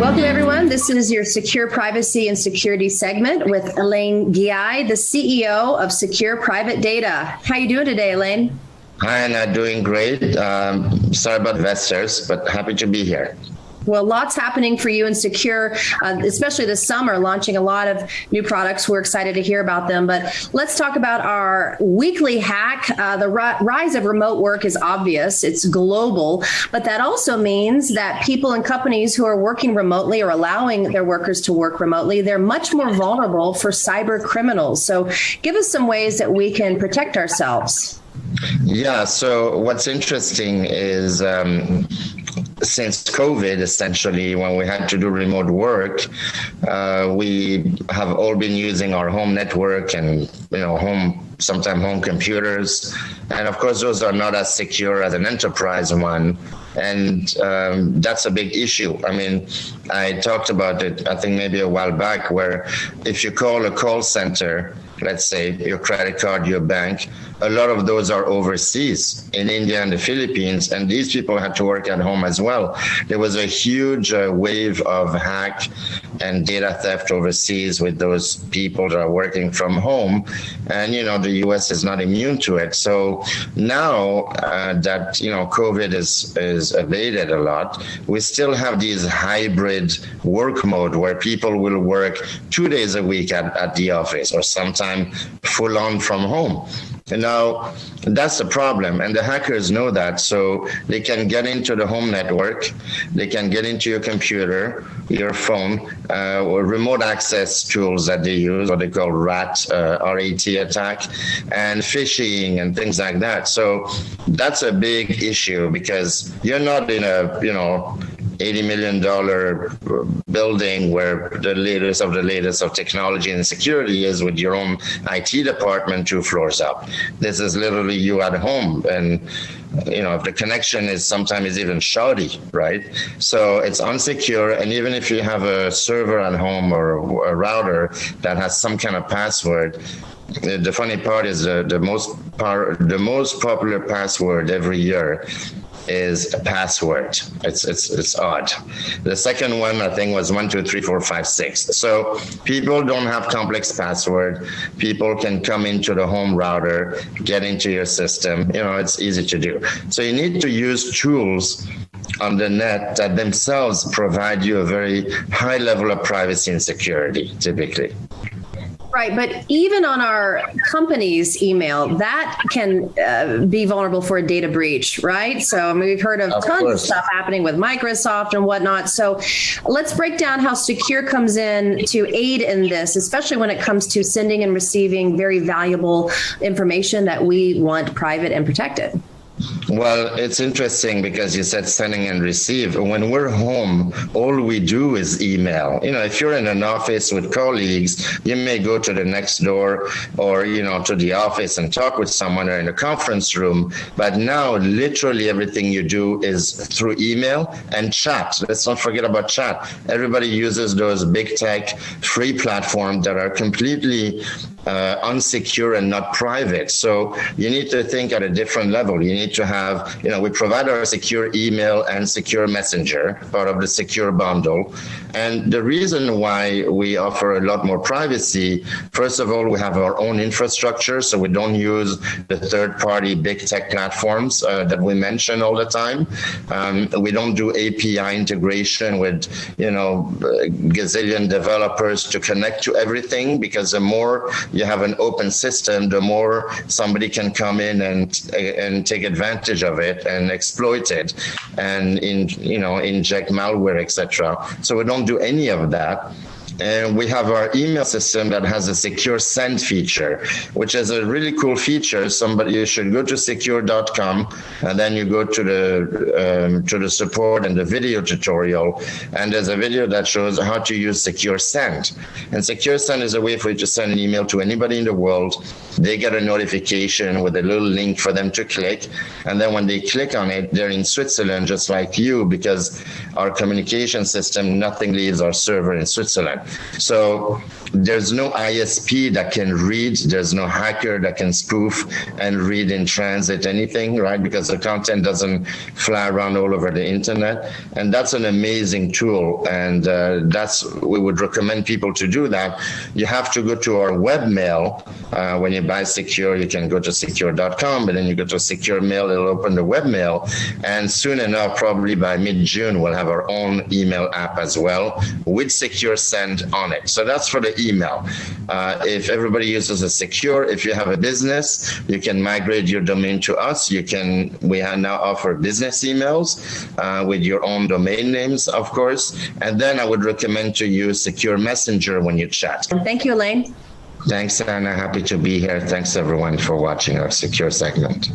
Welcome, everyone. This is your Secure Privacy and Security segment with Alain Ghiai, the CEO of Sekur Private Data. How are you doing today, Alain? Hi, Anna. Doing great. Sorry about investors, but happy to be here. Well, lots happening for you in Sekur, especially this summer, launching a lot of new products. We're excited to hear about them. But let's talk about our weekly hack. The rise of remote work is obvious. It's global. But that also means that people and companies who are working remotely or allowing their workers to work remotely, they're much more vulnerable for cyber criminals. So give us some ways that we can protect ourselves. Yeah, so what's interesting is since COVID, essentially, when we had to do remote work, we have all been using our home network and, sometimes home computers. And of course, those are not as secure as an enterprise one. And that's a big issue. I mean, I talked about it, I think maybe a while back, where if you call a call center, let's say your credit card, your bank, a lot of those are overseas in India and the Philippines, and these people had to work at home as well. There was a huge wave of hack and data theft overseas with those people that are working from home, and the US is not immune to it. So now that COVID is abated a lot, we still have these hybrid work mode where people will work 2 days a week at the office or sometimes full on from home. And now that's the problem, and the hackers know that, so they can get into the home network, they can get into your computer, your phone, or remote access tools that they use, what they call RAT, R-A-T attack, and phishing and things like that. So that's a big issue because you're not in a, $80 million building where the latest of technology and security is with your own IT department 2 floors up. This is literally you at home, and if the connection is sometimes even shoddy, right? So it's unsecure, and even if you have a server at home or a router that has some kind of password, the funny part is the most popular password every year is a password. It's odd. The second one, I think, was 1, 2, 3, 4, 5, 6. So people don't have complex password. People can come into the home router, get into your system. It's easy to do. So you need to use tools on the net that themselves provide you a very high level of privacy and security, typically. Right, but even on our company's email, that can be vulnerable for a data breach, right? So we've heard of tons of stuff happening with Microsoft and whatnot. So let's break down how Sekur comes in to aid in this, especially when it comes to sending and receiving very valuable information that we want private and protected. Well, it's interesting because you said sending and receive. When we're home, all we do is email. If you're in an office with colleagues, you may go to the next door or, to the office and talk with someone or in a conference room. But now literally everything you do is through email and chat. Let's not forget about chat. Everybody uses those big tech free platforms that are completely unsecure and not private. So you need to think at a different level. You need to have, we provide our secure email and secure messenger, part of the secure bundle. And the reason why we offer a lot more privacy, first of all, we have our own infrastructure, so we don't use the third-party big tech platforms that we mention all the time. We don't do API integration with, gazillion developers to connect to everything, because the more you have an open system, the more somebody can come in and take advantage of it and exploit it and inject malware, etc. So we don't do any of that. And we have our email system that has a secure send feature, which is a really cool feature. You should go to secure.com and then you go to the support and the video tutorial. And there's a video that shows how to use secure send. And secure send is a way for you to send an email to anybody in the world. They get a notification with a little link for them to click. And then when they click on it, they're in Switzerland, just like you, because our communication system, nothing leaves our server in Switzerland. internet. So there's no ISP that can read, there's no hacker that can spoof and read in transit anything, right? Because the content doesn't fly around all over the internet. And that's an amazing tool. And we would recommend people to do that. You have to go to our webmail. When you buy Secure, you can go to secure.com, but then you go to Secure Mail, it'll open the webmail. And soon enough, probably by mid-June, we'll have our own email app as well with Secure Send on it. So that's for the email. If everybody uses a Secure, if you have a business, you can migrate your domain to us. We now offer business emails with your own domain names, of course. And then I would recommend to use Secure Messenger when you chat. Thank you, Alain. Thanks, Anna. Happy to be here. Thanks, everyone, for watching our Secure segment.